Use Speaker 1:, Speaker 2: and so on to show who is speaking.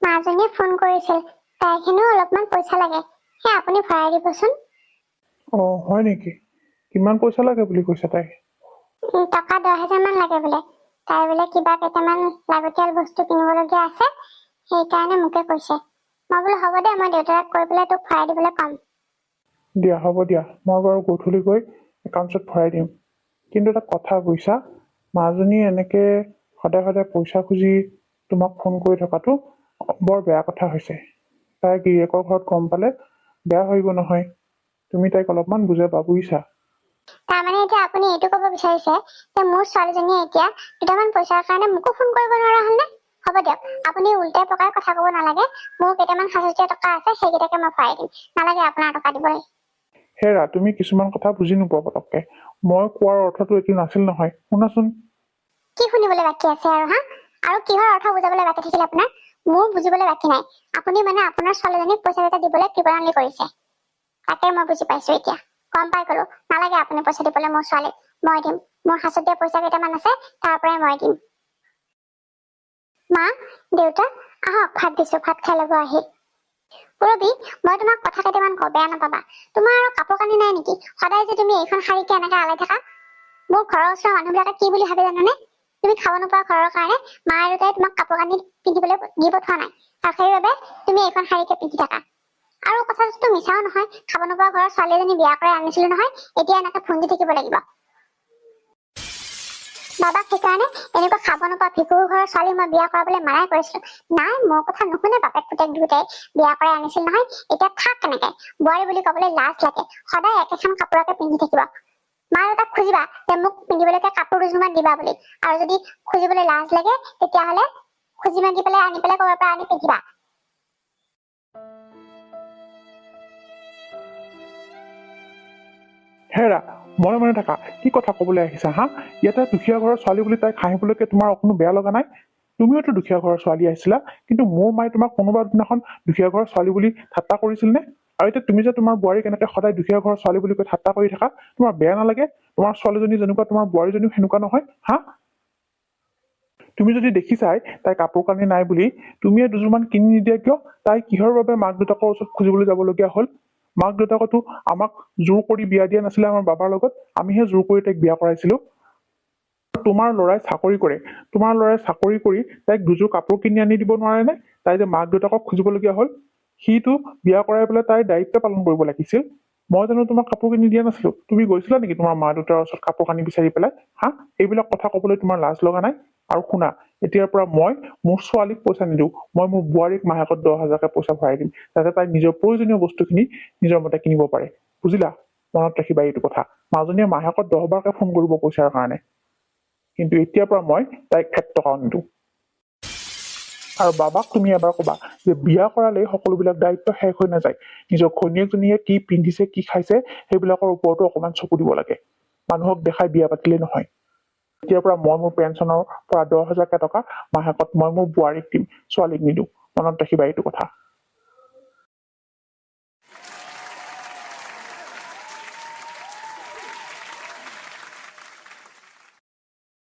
Speaker 1: মাজনীয়ে phone কৰিছিল, তাইক হেনো অলপমান পইচা লাগে, সেই আপুনি ভৰাই দিবচোন।
Speaker 2: হয় নেকি? কিমান পইচা লাগে বুলি কৈছে তাই?
Speaker 1: টকা 10,000 মান লাগে বোলে। তাই বোলে কিবা কেইটামান লাগতিয়াল বস্তু কিনিবলগীয়া আছে, সেইকাৰণে মোকে কৈছে। মই বোলো হ'ব দে, মই দেউতাক কৈ পেলাই তোক ভৰাই দিবলৈ ক'ম।
Speaker 2: দিয়া, হ'ব দিয়া, মই বাৰু গধূলি গৈ একাউণ্টছত ভৰাই দিম। কিন্তু এটা কথা বুজিছা, মাজনী এনেকে সদায় সদায় পইচা খুজি তোমাক ফোন কৰি থকাটো বৰ বেয়া কথা হৈছে। তাই গিৰিয়েকৰ ঘৰত গম পালে বেয়া হৈ গ'ল নহয়। তুমি তাইক অলপমান বুজাবা, বুজিছা?
Speaker 1: তাৰমানে এতিয়া আপুনি এইটো ক'ব বিচাৰিছে যে মোৰ ছোৱালীজনীয়ে এতিয়া দুটামান পইচাৰ কাৰণে মোকো ফোন কৰিব নোৱাৰা হ'লনে? হ'ব দিয়ক, আপুনি উল্টাই পকাই কথা ক'ব নালাগে। মোৰ কেইটামান সাঁচতীয়া টকা আছে, সেইকেইটাকে মই ভৰাই দিম। নালাগে আপোনাৰ টকা দিবলৈ।
Speaker 2: হেৰা, তুমি কিছুমান কথা বুজি নোপোৱা পটককে। মই কোৱাৰ অৰ্থটো এইটো নাছিল নহয়। শুনাচোন।
Speaker 1: কি শুনিবলৈ বাকী আছে আৰু হা? আৰু কিহৰ অৰ্থ বুজাবলৈ বাকী থাকিল আপোনাৰ? মোৰ বুজিবলৈ বাকী নাই। আপুনি মানে আপোনাৰ ছোৱালীজনীক পইচা কেইটা দিবলৈ কৃপণালি কৰিছে। তাকে মই বুজি পাইছো এতিয়া। গম পাই গলো, নালাগে আপুনি পইচা দিবলৈ মোৰ ছোৱালীক। মই দিম। মোৰ সাঁচতীয়া পইচা কেইটামান আছে, তাৰ পৰাই মই দিম। মা, দেউতা, আহক ভাত দিছো, ভাত খাই ল'ব আহি। পুৰবী, মই তোমাক কথা কেইটামান কওঁ, বেয়া নাপাবা। তোমাৰ আৰু কাপোৰ কানি নাই নেকি? সদায় যে তুমি এইখন শাৰীকে এনেকে আলাই থাকা। মোৰ ঘৰৰ ওচৰৰ মানুহবিলাকে কি বুলি ভাবে জানানে? তুমি খাব নোপোৱা ঘৰৰ কাৰণে মা আৰু দেউতাই তোমাক কাপোৰ কানি পিন্ধিবলৈ দি পঠোৱা নাই, আৰু সেইবাবে তুমি এইখন শাৰীকে পিন্ধি থাকা। আৰু কথাটোতো মিছাও নহয়, খাব নোপোৱা ঘৰৰ ছোৱালী এজনী বিয়া কৰাই আনিছিলো নহয়, এতিয়া এনেকে ফুন্দি থাকিব লাগিব। বাবাক সেইকাৰণে এনেকুৱা খাব নোপোৱা ভিকুৰ ঘৰৰ ছোৱালী মই বিয়া কৰাবলৈ মানাই কৰিছিলো। নাই, মোৰ কথা নুশুনে বাপেক পুতেক দুয়োটাই। বিয়া কৰাই আনিছিল নহয়, এতিয়া থাক কেনেকে। বোৱাৰী বুলি কবলৈ লাজ লাগে, সদায় একেখন কাপোৰকে পিন্ধি থাকিব। মা দেউতাক খুজিবা যে মোক পিন্ধিবলৈকে কাপোৰ দুযোৰমান দিবা বুলি, আৰু যদি খুজিবলৈ লাজ লাগে তেতিয়াহ'লে খুজি মাগি পেলাই আনি পেলাই ক'ৰবাৰ পৰা আনি পিন্ধিবা।
Speaker 2: হেৰা, মনে মনে থাকা। কি কথা ক'বলৈ আহিছা হা? ইয়াতে দুখীয়া ঘৰৰ ছোৱালী বুলি তাইক হাঁহিবলৈকে তোমাৰ অকণো বেয়া লগা নাই? তুমিওতো দুখীয়া ঘৰৰ ছোৱালী আহিছিলা, কিন্তু মোৰ মায়ে তোমাক কোনোবা দিনাখন দুখীয়া ঘৰৰ ছোৱালী বুলি ঠাট্টা কৰিছিল নে? আৰু এতিয়া তুমি যে তোমাৰ বোৱাৰীক এনেকে সদায় দুখীয়া ঘৰৰ ছোৱালী বুলি কৈ ঠাট্টা কৰি থাকা, তোমাৰ বেয়া নালাগে? তোমাৰ ছোৱালীজনী যেনেকুৱা তোমাৰ বোৱাৰীজনীও সেনেকুৱা নহয় হা? তুমি যদি দেখিছাই তাই কাপোৰ কানি নাই বুলি, তুমিয়ে দুযোৰমান কিনি নিদিয়া কিয়? তাই কিহৰ বাবে মাক দেউতাকৰ ওচৰত খুজিবলৈ যাবলগীয়া হ'ল? মাক দেউতাকতো আমাক জোৰ কৰি বিয়া দিয়া নাছিলে আমাৰ বাবাৰ লগত, আমিহে জোৰ কৰি তাইক বিয়া কৰাইছিলো। তোমাৰ ল'ৰাই চাকৰি কৰে, তোমাৰ ল'ৰাই চাকৰি কৰি তাইক দুযোৰ কাপোৰ কিনি আনি দিব নোৱাৰে নে? তাই যে মাক দেউতাকক খুজিবলগীয়া হ'ল। সিটো বিয়া কৰাই পেলাই তাইৰ দায়িত্ব পালন কৰিব লাগিছিল। মই জানো তোমাক কাপোৰ কিনি দিয়া নাছিলো? তুমি গৈছিলা নেকি তোমাৰ মা দেউতাৰ ওচৰত কাপোৰ কানি বিচাৰি পেলাই? হা? এইবিলাক কথা কবলৈ তোমাৰ লাজ লগা নাই? আৰু শুনা, এতিয়াৰ পৰা মই মোৰ ছোৱালীক পইচা নিদিওঁ। মই মোৰ বোৱাৰীক মাহেকত 10,000কে পইচা ভৰাই দিম, যাতে তাই নিজৰ প্ৰয়োজনীয় বস্তুখিনি নিজৰ মতে কিনিব পাৰে। বুজিলা? মনত ৰাখিবা এইটো কথা। মাজনীয়ে মাহেকত 10 বাৰকে ফোন কৰিব পইচাৰ কাৰণে, কিন্তু এতিয়াৰ পৰা মই তাইক 1 টকাও নিদিওঁ। আৰু বাবাক তুমি এবাৰ কবা যে বিয়া কৰালেই সকলোবিলাক দায়িত্ব শেষ হৈ নাযায়। নিজৰ ঘৈণীয়েকজনীয়ে কি পিন্ধিছে, কি খাইছে, সেইবিলাকৰ ওপৰতো অকণমান চকু দিব লাগে। মানুহক দেখাই বিয়া পাতিলে নহয়। এতিয়াৰ পৰা মই মোৰ পেঞ্চনৰ পৰা 10,000কে টকা মাহেকত মই মোৰ বোৱাৰীক দিম, ছোৱালীক নিদিওঁ। মনত ৰাখিবা এইটো কথা।